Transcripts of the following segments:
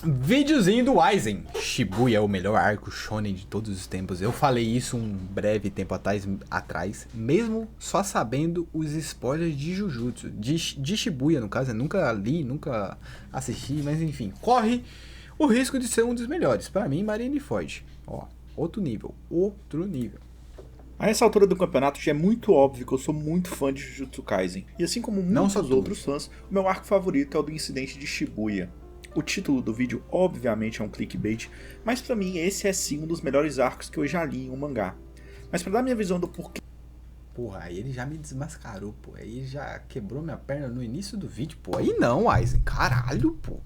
Videozinho do Aizen. Shibuya é o melhor arco shonen de todos os tempos. Eu falei isso um breve tempo atrás, mesmo só sabendo os spoilers de Jujutsu. De Shibuya, no caso, eu nunca li, nunca assisti, mas enfim. Corre o risco de ser um dos melhores. Pra mim, Marineford. Ó, outro nível. Outro nível. A essa altura do campeonato já é muito óbvio que eu sou muito fã de Jujutsu Kaisen. E assim como muitos outros fãs, o meu arco favorito é o do incidente de Shibuya. O título do vídeo obviamente é um clickbait, mas pra mim esse é sim um dos melhores arcos que eu já li em um mangá. Mas pra dar minha visão do porquê... Porra, aí ele já me desmascarou, pô. Aí já quebrou minha perna no início do vídeo, pô. Aí não, Aizen. Caralho, pô.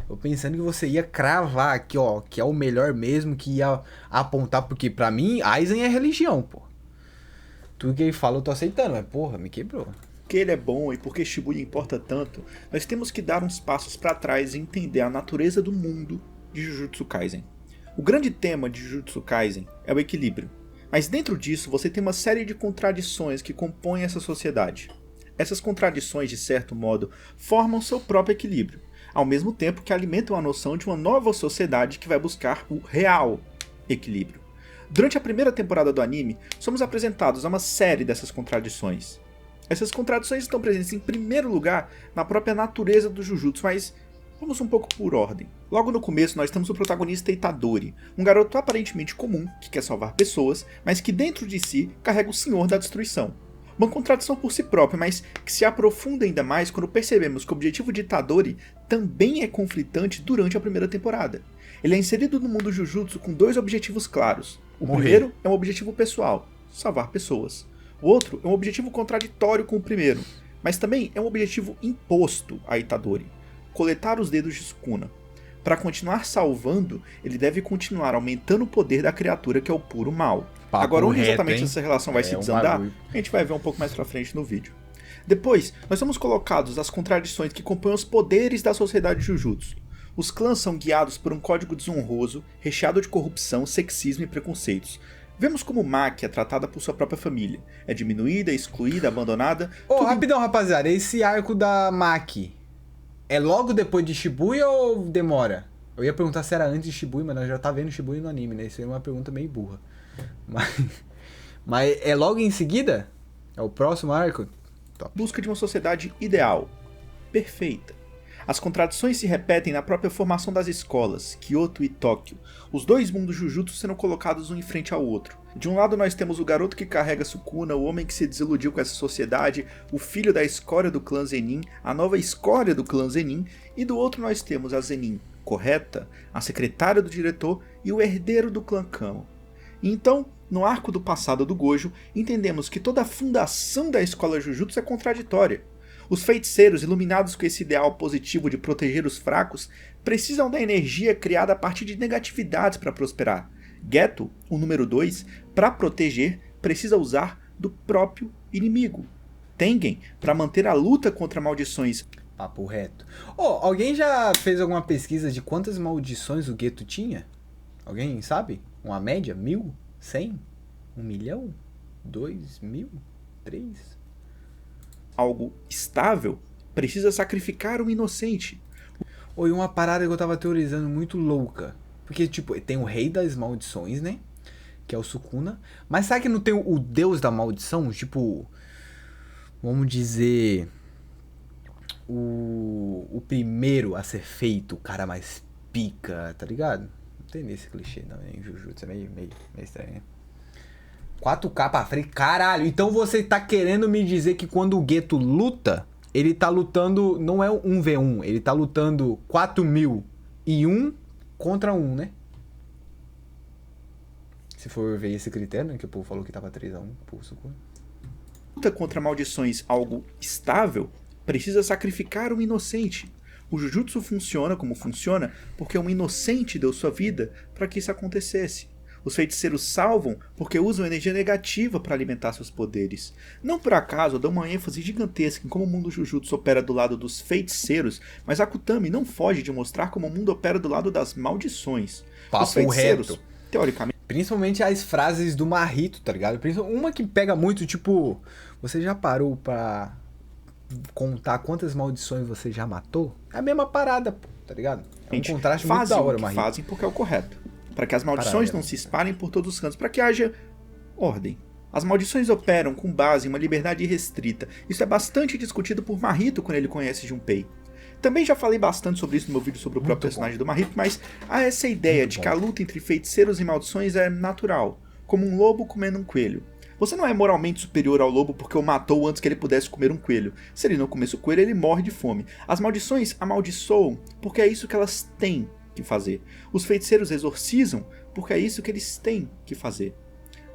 Eu pensando que você ia cravar aqui, ó, que é o melhor mesmo, que ia apontar, porque pra mim, Aizen é religião, pô. Tudo que ele fala eu tô aceitando, mas porra, me quebrou. Porque ele é bom e porque Shibuya importa tanto, nós temos que dar uns passos para trás e entender a natureza do mundo de Jujutsu Kaisen. O grande tema de Jujutsu Kaisen é o equilíbrio, mas dentro disso você tem uma série de contradições que compõem essa sociedade. Essas contradições, de certo modo, formam seu próprio equilíbrio, ao mesmo tempo que alimentam a noção de uma nova sociedade que vai buscar o real equilíbrio. Durante a primeira temporada do anime, somos apresentados a uma série dessas contradições. Essas contradições estão presentes em primeiro lugar na própria natureza do Jujutsu, mas vamos um pouco por ordem. Logo no começo nós temos o protagonista Itadori, um garoto aparentemente comum que quer salvar pessoas, mas que dentro de si carrega o Senhor da Destruição. Uma contradição por si própria, mas que se aprofunda ainda mais quando percebemos que o objetivo de Itadori também é conflitante durante a primeira temporada. Ele é inserido no mundo Jujutsu com dois objetivos claros. O primeiro é um objetivo pessoal, salvar pessoas. O outro é um objetivo contraditório com o primeiro, mas também é um objetivo imposto a Itadori: coletar os dedos de Sukuna. Para continuar salvando, ele deve continuar aumentando o poder da criatura que é o puro mal. Agora, onde exatamente essa relação vai se desandar, a gente vai ver um pouco mais pra frente no vídeo. Depois, nós somos colocados as contradições que compõem os poderes da sociedade Jujutsu. Os clãs são guiados por um código desonroso, recheado de corrupção, sexismo e preconceitos. Vemos como Maki é tratada por sua própria família. É diminuída, excluída, abandonada... Rapidão, rapaziada. Esse arco da Maki é logo depois de Shibuya ou demora? Eu ia perguntar se era antes de Shibuya, mas nós já tá vendo Shibuya no anime, né? Isso é uma pergunta meio burra. Mas é logo em seguida? É o próximo arco? Top. Busca de uma sociedade ideal. Perfeita. As contradições se repetem na própria formação das escolas, Kyoto e Tóquio, os dois mundos Jujutsu sendo colocados um em frente ao outro. De um lado nós temos o garoto que carrega Sukuna, o homem que se desiludiu com essa sociedade, o filho da escória do clã Zenin, a nova escória do clã Zenin, e do outro nós temos a Zenin correta, a secretária do diretor e o herdeiro do clã Kamo. E então, no arco do passado do Gojo, entendemos que toda a fundação da escola Jujutsu é contraditória. Os feiticeiros, iluminados com esse ideal positivo de proteger os fracos, precisam da energia criada a partir de negatividades para prosperar. Geto, o número 2, para proteger, precisa usar do próprio inimigo. Tengen, para manter a luta contra maldições. Papo reto. Alguém já fez alguma pesquisa de quantas maldições o Geto tinha? Alguém sabe? Uma média? 1.000? 100? 1 milhão? 2.000? 3? Algo estável, precisa sacrificar um inocente. E uma parada que eu tava teorizando muito louca. Porque, tipo, tem o rei das maldições, né? Que é o Sukuna. Mas sabe que não tem o deus da maldição? Tipo, vamos dizer... O primeiro a ser feito, o cara mais pica, tá ligado? Não tem nesse clichê, não, em Jujutsu. É meio estranho, né? 4K pra frente, caralho. Então você tá querendo me dizer que quando o Geto luta, ele tá lutando, não é 1v1, ele tá lutando 4.001 contra 1, né? Se for ver esse critério, né, que o povo falou que tava 3-1 pro Sukuna. Luta contra maldições algo estável, precisa sacrificar um inocente. O Jujutsu funciona como funciona porque um inocente deu sua vida para que isso acontecesse. Os feiticeiros salvam porque usam energia negativa para alimentar seus poderes. Não por acaso eu dou uma ênfase gigantesca em como o mundo Jujutsu opera do lado dos feiticeiros, mas Akutami não foge de mostrar como o mundo opera do lado das maldições. Papo os feiticeiros, reto. Teoricamente... Principalmente as frases do Marrito, tá ligado? Uma que pega muito, tipo... Você já parou pra contar quantas maldições você já matou, é a mesma parada, pô, tá ligado? É um Gente, contraste muito da hora, Marrito. fazem porque é o correto. Para que as maldições não se espalhem por todos os cantos, para que haja ordem. As maldições operam com base em uma liberdade irrestrita. Isso é bastante discutido por Marrito quando ele conhece Junpei. Também já falei bastante sobre isso no meu vídeo sobre o próprio personagem do Marrito, mas há essa ideia de que a luta entre feiticeiros e maldições é natural, como um lobo comendo um coelho. Você não é moralmente superior ao lobo porque o matou antes que ele pudesse comer um coelho. Se ele não comesse o coelho, ele morre de fome. As maldições amaldiçoam porque é isso que elas têm que fazer. Os feiticeiros exorcizam porque é isso que eles têm que fazer.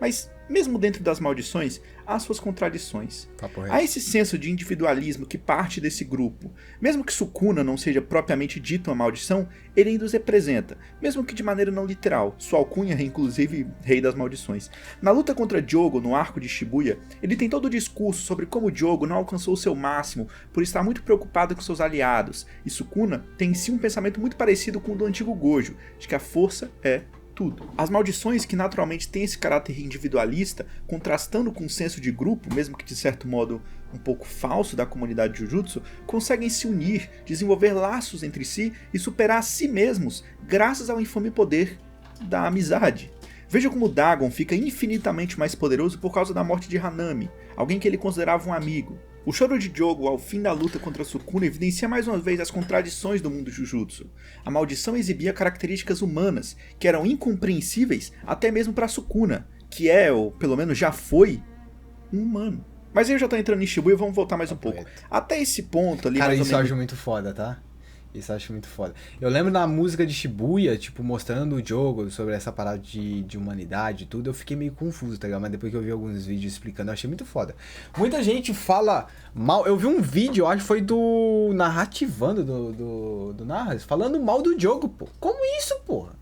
Mas, mesmo dentro das maldições, há suas contradições. Há esse senso de individualismo que parte desse grupo. Mesmo que Sukuna não seja propriamente dito uma maldição, ele ainda os representa, mesmo que de maneira não literal. Sua alcunha é inclusive Rei das Maldições. Na luta contra Jogo, no arco de Shibuya, ele tem todo o discurso sobre como Jogo não alcançou o seu máximo por estar muito preocupado com seus aliados, e Sukuna tem em si um pensamento muito parecido com o do antigo Gojo, de que a força é tudo. As maldições, que naturalmente têm esse caráter individualista, contrastando com o senso de grupo, mesmo que de certo modo um pouco falso da comunidade Jujutsu, conseguem se unir, desenvolver laços entre si e superar a si mesmos graças ao infame poder da amizade. Veja como Dagon fica infinitamente mais poderoso por causa da morte de Hanami, alguém que ele considerava um amigo. O choro de Jogo ao fim da luta contra Sukuna evidencia mais uma vez as contradições do mundo Jujutsu. A maldição exibia características humanas, que eram incompreensíveis até mesmo para Sukuna, que é, ou pelo menos já foi, um humano. Mas eu já tô entrando em Shibuya e vamos voltar mais um pouco. Até esse ponto ali... Cara, isso eu acho muito foda, tá? Isso eu acho muito foda. Eu lembro na música de Shibuya, tipo, mostrando o jogo sobre essa parada de humanidade e tudo, eu fiquei meio confuso, tá ligado? Mas depois que eu vi alguns vídeos explicando, eu achei muito foda. Muita gente fala mal... Eu vi um vídeo, eu acho que foi do Narrativando, do Narras, falando mal do jogo, pô. Como isso, porra?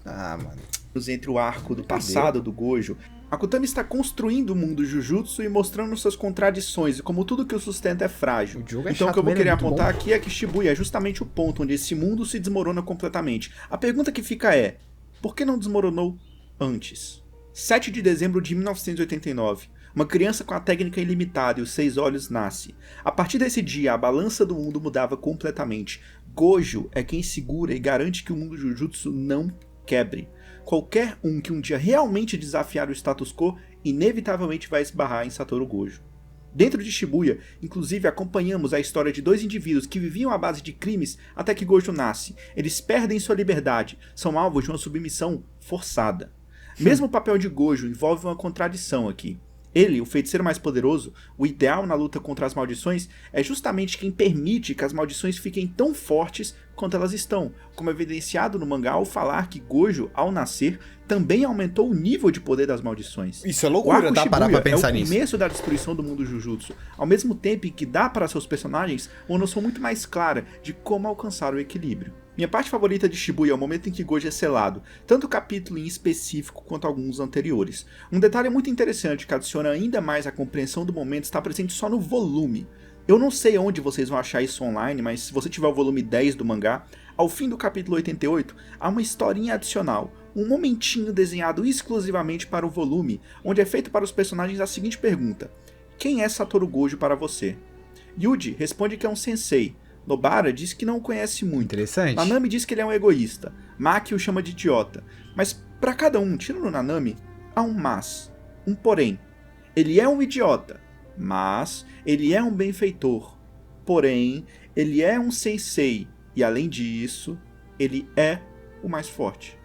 Ah, mano. Entre o arco do passado do Gojo, Akutami está construindo o mundo Jujutsu e mostrando suas contradições e como tudo que o sustenta é frágil. Então o que eu vou querer apontar aqui é que Shibuya é justamente o ponto onde esse mundo se desmorona completamente. A pergunta que fica é, por que não desmoronou antes? 7 de dezembro de 1989. Uma criança com a técnica ilimitada e os 6 olhos nasce. A partir desse dia, a balança do mundo mudava completamente. Gojo é quem segura e garante que o mundo Jujutsu não quebre. Qualquer um que um dia realmente desafiar o status quo, inevitavelmente vai esbarrar em Satoru Gojo. Dentro de Shibuya, inclusive, acompanhamos a história de 2 indivíduos que viviam à base de crimes até que Gojo nasce. Eles perdem sua liberdade, são alvos de uma submissão forçada. Mesmo o papel de Gojo envolve uma contradição aqui. Ele, o feiticeiro mais poderoso, o ideal na luta contra as maldições, é justamente quem permite que as maldições fiquem tão fortes quanto elas estão, como evidenciado no mangá ao falar que Gojo, ao nascer, também aumentou o nível de poder das maldições. Isso é loucura, dá para pensar nisso. É o começo da destruição do mundo Jujutsu, ao mesmo tempo em que dá para seus personagens uma noção muito mais clara de como alcançar o equilíbrio. Minha parte favorita de Shibuya é o momento em que Gojo é selado, tanto o capítulo em específico quanto alguns anteriores. Um detalhe muito interessante que adiciona ainda mais a compreensão do momento está presente só no volume. Eu não sei onde vocês vão achar isso online, mas se você tiver o volume 10 do mangá, ao fim do capítulo 88, há uma historinha adicional, um momentinho desenhado exclusivamente para o volume, onde é feito para os personagens a seguinte pergunta: quem é Satoru Gojo para você? Yuji responde que é um sensei. Nobara diz que não o conhece muito. Interessante. Nanami diz que ele é um egoísta. Maki o chama de idiota. Mas para cada um, tirando o Nanami, há um mas, um porém. Ele é um idiota, mas ele é um benfeitor. Porém, ele é um sensei. E além disso, ele é o mais forte.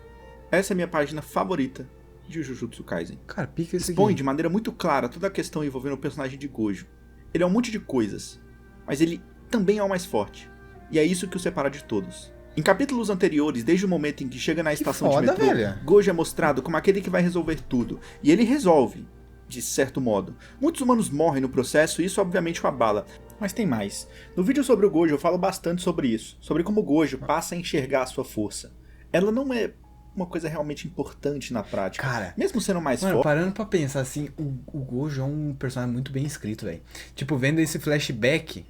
Essa é a minha página favorita de Jujutsu Kaisen. Cara, pica esse Expõe aqui. de maneira muito clara toda a questão envolvendo o personagem de Gojo. Ele é um monte de coisas, mas ele também é o mais forte. E é isso que o separa de todos. Em capítulos anteriores, desde o momento em que chega na estação de metrô, Gojo é mostrado como aquele que vai resolver tudo. E ele resolve, de certo modo. Muitos humanos morrem no processo e isso obviamente o abala. Mas tem mais. No vídeo sobre o Gojo eu falo bastante sobre isso. Sobre como Gojo passa a enxergar a sua força. Ela não é uma coisa realmente importante na prática. Cara, mesmo sendo mais forte... parando pra pensar assim, o Gojo é um personagem muito bem escrito, velho. Tipo, vendo esse flashback...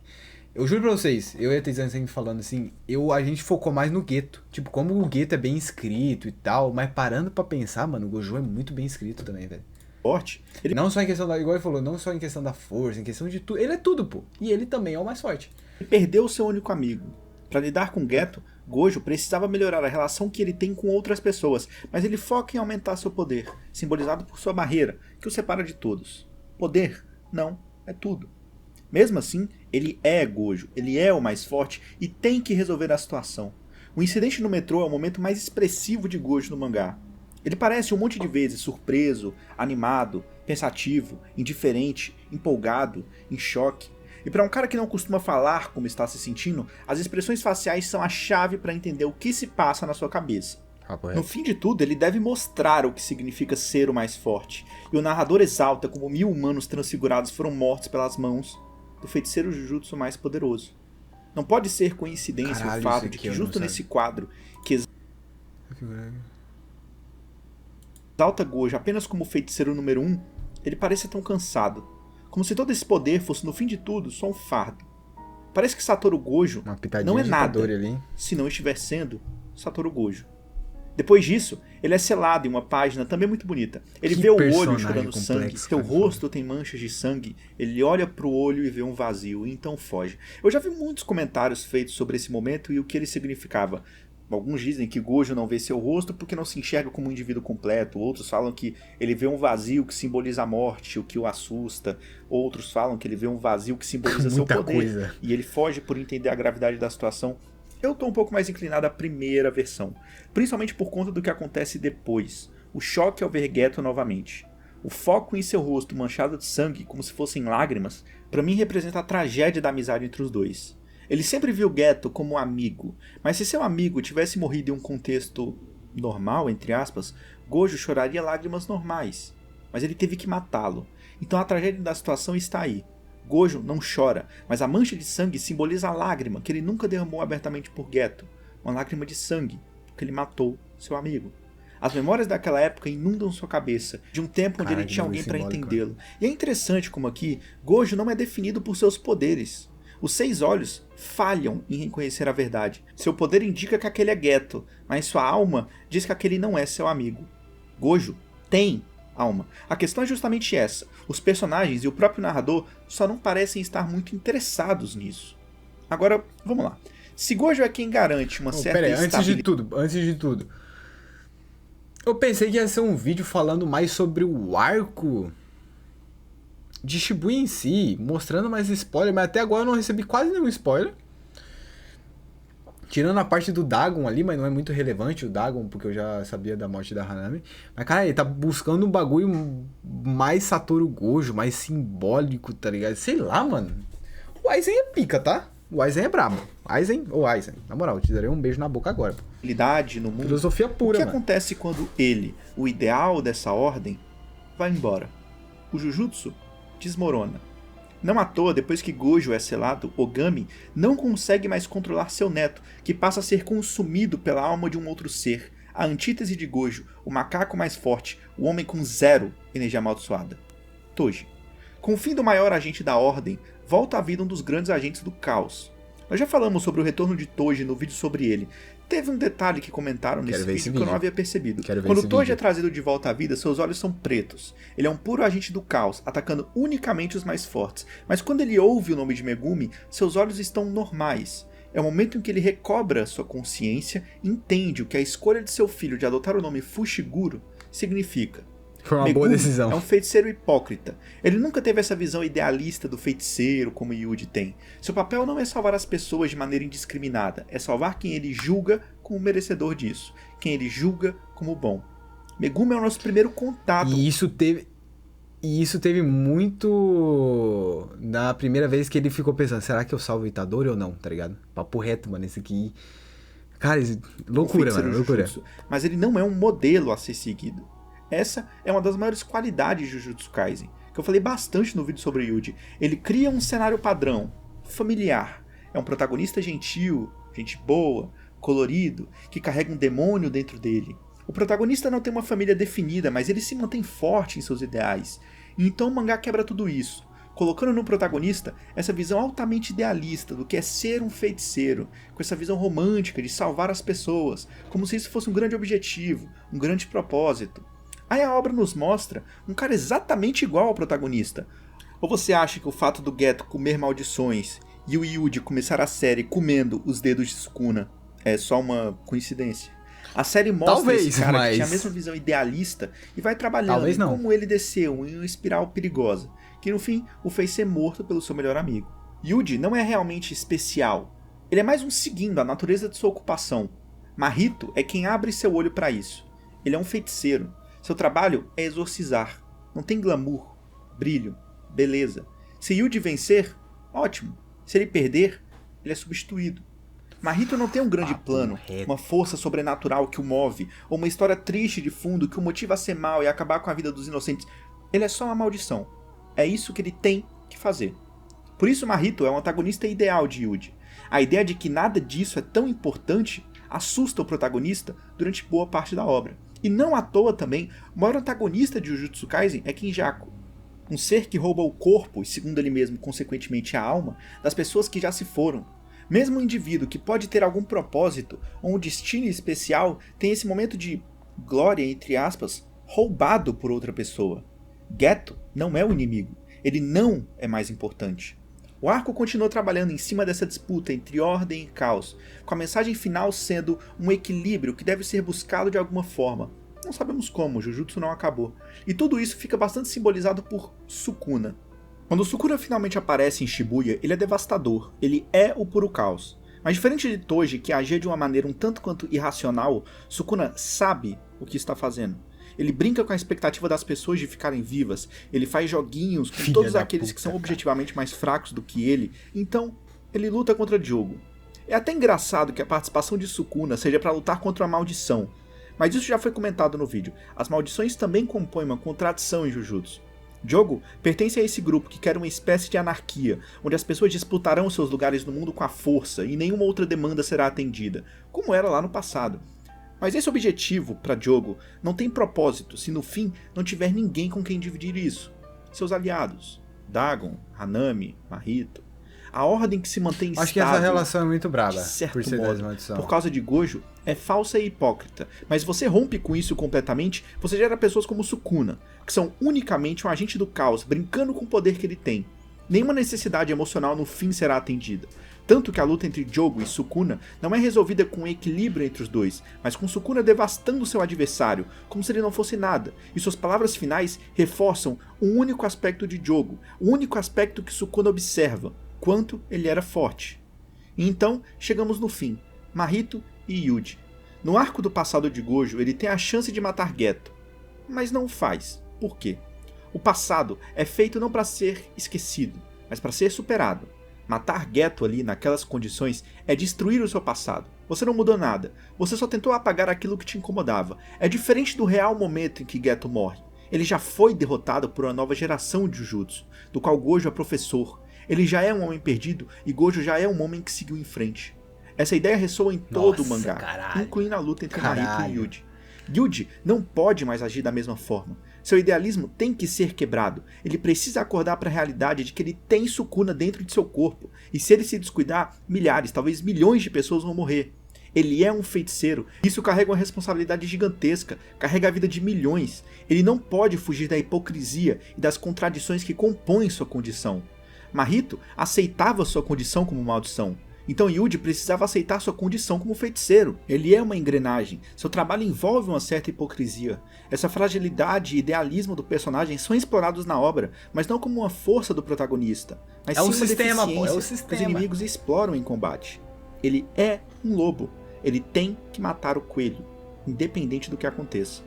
Eu juro pra vocês, eu e a Teizane sempre falando assim, a gente focou mais no Geto. Tipo, como o Geto é bem escrito e tal, mas parando pra pensar, mano, o Gojo é muito bem escrito também, velho. forte, ele Não só em questão da, igual ele falou, não só em questão da força, em questão de tudo. Ele é tudo, pô. E ele também é o mais forte. perdeu seu único amigo. Para lidar com Geto, Gojo precisava melhorar a relação que ele tem com outras pessoas, mas ele foca em aumentar seu poder, simbolizado por sua barreira, que o separa de todos. Poder, não, é tudo. Mesmo assim, ele é Gojo, ele é o mais forte e tem que resolver a situação. O incidente no metrô é o momento mais expressivo de Gojo no mangá. Ele parece um monte de vezes surpreso, animado, pensativo, indiferente, empolgado, em choque. E para um cara que não costuma falar como está se sentindo, as expressões faciais são a chave para entender o que se passa na sua cabeça. No fim de tudo, ele deve mostrar o que significa ser o mais forte, e o narrador exalta como 1000 humanos transfigurados foram mortos pelas mãos do feiticeiro Jujutsu mais poderoso. Não pode ser coincidência o fato de que justo nesse quadro, que exalta Gojo apenas como feiticeiro número 1, ele parece tão cansado. Como se todo esse poder fosse, no fim de tudo, só um fardo. Parece que Satoru Gojo não é nada se não estiver sendo Satoru Gojo. Depois disso, ele é selado em uma página também muito bonita. Ele vê o olho chorando sangue, seu rosto tem manchas de sangue, ele olha pro olho e vê um vazio, e então foge. Eu já vi muitos comentários feitos sobre esse momento e o que ele significava. Alguns dizem que Gojo não vê seu rosto porque não se enxerga como um indivíduo completo. Outros falam que ele vê um vazio que simboliza a morte, o que o assusta. Outros falam que ele vê um vazio que simboliza seu poder. E ele foge por entender a gravidade da situação. Eu estou um pouco mais inclinado à primeira versão, principalmente por conta do que acontece depois. O choque ao ver Geto novamente. O foco em seu rosto manchado de sangue, como se fossem lágrimas, para mim representa a tragédia da amizade entre os dois. Ele sempre viu Geto como um amigo, mas se seu amigo tivesse morrido em um contexto normal, entre aspas, Gojo choraria lágrimas normais. Mas ele teve que matá-lo. Então a tragédia da situação está aí. Gojo não chora, mas a mancha de sangue simboliza a lágrima que ele nunca derramou abertamente por Geto. Uma lágrima de sangue, porque ele matou seu amigo. As memórias daquela época inundam sua cabeça, de um tempo onde ele tinha alguém para entendê-lo. E é interessante como aqui, Gojo não é definido por seus poderes. Os 6 olhos falham em reconhecer a verdade. Seu poder indica que aquele é Geto, mas sua alma diz que aquele não é seu amigo. Gojo tem alma. A questão é justamente essa. Os personagens e o próprio narrador só não parecem estar muito interessados nisso. Agora, vamos lá. Se Gojo é quem garante uma certa estabilidade... Antes de tudo. Eu pensei que ia ser um vídeo falando mais sobre o arco de Shibuya em si, mostrando mais spoiler, mas até agora eu não recebi quase nenhum spoiler. Tirando a parte do Dagon ali, mas não é muito relevante o Dagon, porque eu já sabia da morte da Hanami. Mas, cara, ele tá buscando um bagulho mais Satoru Gojo, mais simbólico, tá ligado? Sei lá, mano. O Aizen é pica, tá? O Aizen é brabo. Aizen, na moral, eu te darei um beijo na boca agora. No mundo. Filosofia pura, O que acontece quando ele, o ideal dessa ordem, vai embora? O Jujutsu desmorona. Não à toa, depois que Gojo é selado, Ogami não consegue mais controlar seu neto, que passa a ser consumido pela alma de um outro ser, a antítese de Gojo, o macaco mais forte, o homem com 0 energia amaldiçoada. Toji. Com o fim do maior agente da Ordem, volta à vida um dos grandes agentes do caos. Nós já falamos sobre o retorno de Toji no vídeo sobre ele. Teve um detalhe que comentaram nesse vídeo que eu não havia percebido. Quando Toji é trazido de volta à vida, seus olhos são pretos. Ele é um puro agente do caos, atacando unicamente os mais fortes. Mas quando ele ouve o nome de Megumi, seus olhos estão normais. É o momento em que ele recobra sua consciência e entende o que a escolha de seu filho de adotar o nome Fushiguro significa. Foi uma Megumi boa decisão. É um feiticeiro hipócrita. Ele nunca teve essa visão idealista do feiticeiro como Yuji tem. Seu papel não é salvar as pessoas de maneira indiscriminada, é salvar quem ele julga como merecedor disso, quem ele julga como bom. Megumi é o nosso primeiro contato. E isso teve muito na primeira vez que ele ficou pensando, será que eu salvo o Itadori ou não, tá ligado? Papo reto, mano, esse aqui... Cara, loucura, mano, loucura. Mas ele não é um modelo a ser seguido. Essa é uma das maiores qualidades de Jujutsu Kaisen, que eu falei bastante no vídeo sobre Yuji. Ele cria um cenário padrão, familiar. É um protagonista gentil, gente boa, colorido, que carrega um demônio dentro dele. O protagonista não tem uma família definida, mas ele se mantém forte em seus ideais. E então o mangá quebra tudo isso, colocando no protagonista essa visão altamente idealista do que é ser um feiticeiro, com essa visão romântica de salvar as pessoas, como se isso fosse um grande objetivo, um grande propósito. Aí a obra nos mostra um cara exatamente igual ao protagonista. Ou você acha que o fato do Geto comer maldições e o Yuji começar a série comendo os dedos de Sukuna é só uma coincidência? A série mostra Talvez, esse cara mas... que tinha a mesma visão idealista e vai trabalhando em como ele desceu em uma espiral perigosa, que no fim o fez ser morto pelo seu melhor amigo. Yuji não é realmente especial, ele é mais um seguindo a natureza de sua ocupação. Mahito é quem abre seu olho para isso. Ele é um feiticeiro, seu trabalho é exorcizar, não tem glamour, brilho, beleza. Se Yuji vencer, ótimo, se ele perder, ele é substituído. Mahito não tem um grande plano, uma força sobrenatural que o move, ou uma história triste de fundo que o motiva a ser mal e acabar com a vida dos inocentes. Ele é só uma maldição. É isso que ele tem que fazer. Por isso Mahito é o antagonista ideal de Yuji. A ideia de que nada disso é tão importante assusta o protagonista durante boa parte da obra. E não à toa também, o maior antagonista de Jujutsu Kaisen é Kinjaku. Um ser que rouba o corpo, e segundo ele mesmo, consequentemente a alma, das pessoas que já se foram. Mesmo um indivíduo que pode ter algum propósito ou um destino especial tem esse momento de glória, entre aspas, roubado por outra pessoa. Geto não é o inimigo, ele não é mais importante. O arco continuou trabalhando em cima dessa disputa entre ordem e caos, com a mensagem final sendo um equilíbrio que deve ser buscado de alguma forma. Não sabemos como, Jujutsu não acabou. E tudo isso fica bastante simbolizado por Sukuna. Quando Sukuna finalmente aparece em Shibuya, ele é devastador, ele é o puro caos. Mas diferente de Toji, que agia de uma maneira um tanto quanto irracional, Sukuna sabe o que está fazendo. Ele brinca com a expectativa das pessoas de ficarem vivas, ele faz joguinhos com todos aqueles que são objetivamente mais fracos do que ele, então ele luta contra Jogo. É até engraçado que a participação de Sukuna seja para lutar contra a maldição, mas isso já foi comentado no vídeo, as maldições também compõem uma contradição em Jujutsu. Jogo pertence a esse grupo que quer uma espécie de anarquia, onde as pessoas disputarão seus lugares no mundo com a força e nenhuma outra demanda será atendida, como era lá no passado. Mas esse objetivo, para Jogo, não tem propósito se no fim não tiver ninguém com quem dividir isso. Seus aliados, Dagon, Hanami, Mahito. A ordem que se mantém estável, acho que essa relação é muito braba, de certo por ser modo, desmaldição. por causa de Gojo, é falsa e hipócrita. Mas se você rompe com isso completamente, você gera pessoas como Sukuna, que são unicamente um agente do caos, brincando com o poder que ele tem. Nenhuma necessidade emocional no fim será atendida. Tanto que a luta entre Jogo e Sukuna não é resolvida com um equilíbrio entre os dois, mas com Sukuna devastando seu adversário, como se ele não fosse nada, e suas palavras finais reforçam um único aspecto de Jogo, o único aspecto que Sukuna observa, quanto ele era forte. E então, chegamos no fim, Mahito e Yuji. No arco do passado de Gojo, ele tem a chance de matar Geto, mas não o faz. Por quê? O passado é feito não para ser esquecido, mas para ser superado. Matar Geto ali, naquelas condições, é destruir o seu passado. Você não mudou nada, você só tentou apagar aquilo que te incomodava. É diferente do real momento em que Geto morre. Ele já foi derrotado por uma nova geração de Jujutsu, do qual Gojo é professor. Ele já é um homem perdido e Gojo já é um homem que seguiu em frente. Essa ideia ressoa em todo o mangá, incluindo a luta entre Mahito e Yuji. Yuji não pode mais agir da mesma forma. Seu idealismo tem que ser quebrado. Ele precisa acordar para a realidade de que ele tem Sukuna dentro de seu corpo. E se ele se descuidar, milhares, talvez milhões de pessoas vão morrer. Ele é um feiticeiro. Isso carrega uma responsabilidade gigantesca. Carrega a vida de milhões. Ele não pode fugir da hipocrisia e das contradições que compõem sua condição. Mahito aceitava sua condição como maldição. Então Yuji precisava aceitar sua condição como feiticeiro. Ele é uma engrenagem, seu trabalho envolve uma certa hipocrisia. Essa fragilidade e idealismo do personagem são explorados na obra, mas não como uma força do protagonista, mas sim uma deficiência que os inimigos exploram em combate. Ele é um lobo, ele tem que matar o coelho, independente do que aconteça.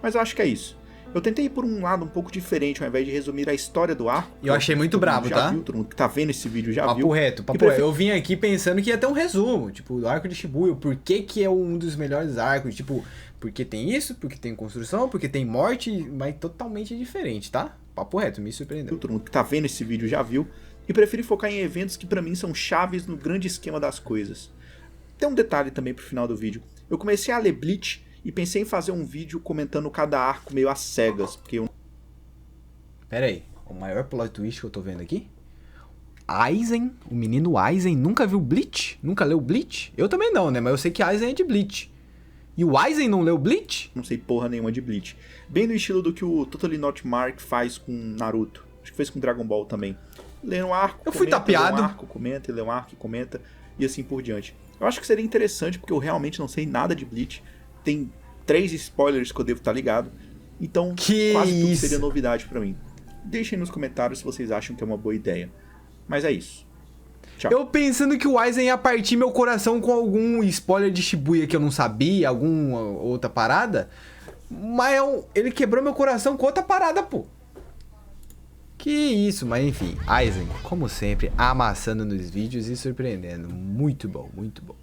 Mas eu acho que é isso. Eu tentei ir por um lado um pouco diferente, ao invés de resumir a história do arco. Eu achei muito brabo, tá? Todo mundo que tá vendo esse vídeo já viu. Papo reto. Eu vim aqui pensando que ia ter um resumo, tipo, do arco de Shibuya, por que é um dos melhores arcos, tipo, porque tem isso, porque tem construção, porque tem morte, mas totalmente diferente, tá? Papo reto, me surpreendeu. Todo mundo que tá vendo esse vídeo já viu, e preferi focar em eventos que pra mim são chaves no grande esquema das coisas. Tem um detalhe também pro final do vídeo. Eu comecei a ler Bleach, e pensei em fazer um vídeo comentando cada arco meio às cegas, porque eu... Pera aí, o maior plot twist que eu tô vendo aqui? Aizen, o menino Aizen nunca viu Bleach? Nunca leu Bleach? Eu também não, né? Mas eu sei que Aizen é de Bleach. E o Aizen não leu Bleach? Não sei porra nenhuma de Bleach. Bem no estilo do que o Totally Not Mark faz com Naruto. Acho que fez com Dragon Ball também. Lê um arco, eu fui tapeado. Lê um arco, comenta, lê um arco, comenta, e assim por diante. Eu acho que seria interessante, porque eu realmente não sei nada de Bleach. Tem 3 spoilers que eu devo estar ligado. Então, quase tudo seria novidade pra mim. Deixem nos comentários se vocês acham que é uma boa ideia. Mas é isso. Tchau. Eu pensando que o Aizen ia partir meu coração com algum spoiler de Shibuya que eu não sabia, alguma outra parada. Mas ele quebrou meu coração com outra parada, pô. Que isso, mas enfim. Aizen, como sempre, amassando nos vídeos e surpreendendo. Muito bom, muito bom.